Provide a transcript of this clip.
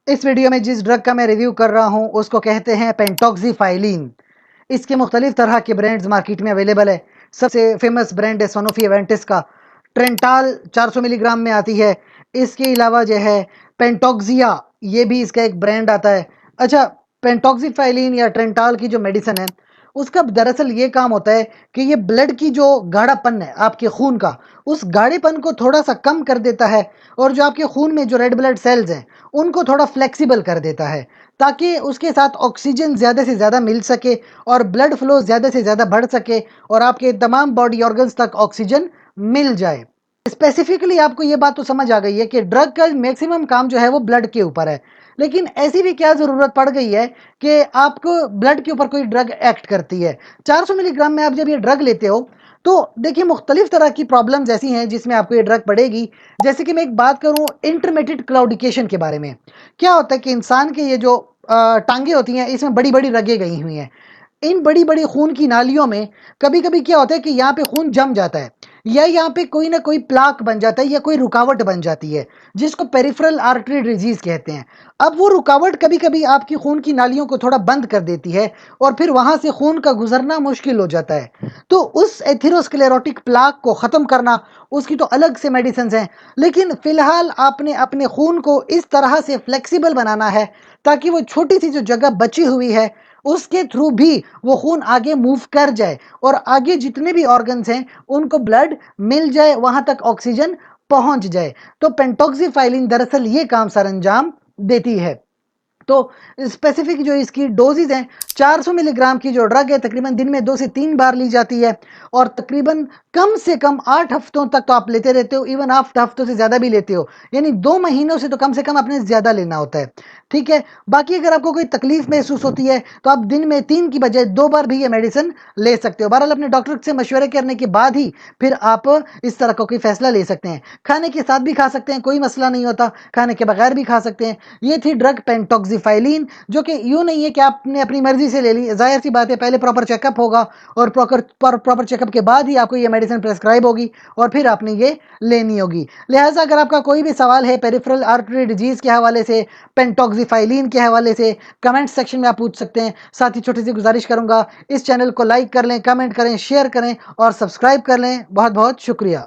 اس video میں جس drug کا میں ریویو کر رہا ہوں اس کو کہتے ہیں پینٹاکسی-فائلین۔ اس کے مختلف طرح کے برانڈز مارکیٹ میں اویلیبل ہے۔ سب سے فیمس برانڈ ہے سنوفی ایونٹس کا۔ ٹرینٹال 400 ملی گرام میں آتی ہے۔ اس کے علاوہ جو ہے پینٹاکزیا، یہ بھی اس کا ایک برانڈ آتا ہے۔ اچھا، پینٹاکسی-فائلین یا ٹرینٹال کی جو میڈیسن ہے اس کا دراصل یہ کام ہوتا ہے کہ یہ بلڈ کی جو گاڑھا پن ہے آپ کے خون کا، اس گاڑھے پن کو تھوڑا سا کم کر دیتا ہے، اور جو آپ کے خون میں جو ریڈ بلڈ سیلز ہیں ان کو تھوڑا فلیکسیبل کر دیتا ہے، تاکہ اس کے ساتھ آکسیجن زیادہ سے زیادہ مل سکے اور بلڈ فلو زیادہ سے زیادہ بڑھ سکے اور آپ کے تمام باڈی آرگنز تک آکسیجن مل جائے۔ اسپیسیفکلی آپ کو یہ بات تو سمجھ آ گئی ہے کہ ڈرگ کا میکسیمم کام جو ہے وہ بلڈ کے اوپر ہے، لیکن ایسی بھی کیا ضرورت پڑ گئی ہے کہ آپ کو بلڈ کے اوپر کوئی ڈرگ ایکٹ کرتی ہے۔ 400 ملی گرام میں آپ جب یہ ڈرگ لیتے ہو تو دیکھیں مختلف طرح کی پرابلمز ایسی ہیں جس میں آپ کو یہ ڈرگ پڑے گی۔ جیسے کہ میں ایک بات کروں انٹرمیٹڈ کلاؤڈیکیشن کے بارے میں، کیا ہوتا ہے کہ انسان کے یہ جو ٹانگیں ہوتی ہیں اس میں بڑی بڑی رگیں گئی ہوئی ہیں۔ ان بڑی بڑی خون کی نالیوں میں کبھی کبھی کیا ہوتا ہے کہ یہاں پہ خون جم جاتا ہے، یا یہاں پہ کوئی نہ کوئی پلاک بن جاتا ہے یا کوئی رکاوٹ بن جاتی ہے جس کو پیریفرل آرٹری ڈیزیز کہتے ہیں۔ اب وہ رکاوٹ کبھی کبھی آپ کی خون کی نالیوں کو تھوڑا بند کر دیتی ہے اور پھر وہاں سے خون کا گزرنا مشکل ہو جاتا ہے۔ تو اس ایتھیروسکلیروٹک پلاک کو ختم کرنا، اس کی تو الگ سے میڈیسنز ہیں، لیکن فی الحال آپ نے اپنے خون کو اس طرح سے فلیکسیبل بنانا ہے تاکہ وہ چھوٹی سی جو جگہ بچی ہوئی ہے اس کے تھرو بھی وہ خون آگے موو کر جائے اور آگے جتنے بھی آرگنز ہیں ان کو بلڈ مل جائے، وہاں تک آکسیجن پہنچ جائے۔ تو پینٹاکسی-فائلین دراصل یہ کام سر انجام دیتی ہے۔ تو اسپیسیفک جو اس کی ڈوزز ہیں، 400 ملی گرام کی جو ڈرگ ہے تقریباً دن میں 2 سے 3 بار لی جاتی ہے، اور تقریباً کم سے کم 8 ہفتوں تک تو آپ لیتے رہتے ہو، ایون 8 ہفتوں سے زیادہ بھی لیتے ہو، یعنی 2 مہینوں سے تو کم سے کم اپنے زیادہ لینا ہوتا ہے، ٹھیک ہے۔ باقی اگر آپ کو کوئی تکلیف محسوس ہوتی ہے تو آپ دن میں 3 کی بجائے 2 بار بھی یہ میڈیسن لے سکتے ہو۔ بہرحال اپنے ڈاکٹر سے مشورے کرنے کے بعد ہی پھر آپ اس طرح کا کوئی فیصلہ لے سکتے ہیں۔ کھانے کے ساتھ بھی کھا سکتے ہیں، کوئی مسئلہ نہیں ہوتا، کھانے کے بغیر بھی کھا سکتے ہیں۔ یہ تھی ڈرگ پینٹاکسی-فائلین، جو کہ یوں نہیں ہے کہ آپ نے اپنی مرضی سے لے لی، ظاہر سی بات ہے پہلے پراپر چیک اپ ہوگا اور پراپر چیک اپ کے بعد ہی آپ کو یہ میڈیسن پرسکرائب ہوگی اور پھر آپ نے یہ لینی ہوگی۔ لہٰذا اگر آپ کا کوئی بھی سوال ہے پیریفرل آرٹری ڈیزیز کے حوالے سے، پینٹاکسی-فائلین کے حوالے سے، کمنٹ سیکشن میں آپ پوچھ سکتے ہیں۔ ساتھ ہی چھوٹی سی گزارش کروں گا، اس چینل کو لائک کر لیں، کمنٹ کریں، شیئر کریں اور سبسکرائب کر لیں۔ بہت بہت شکریہ۔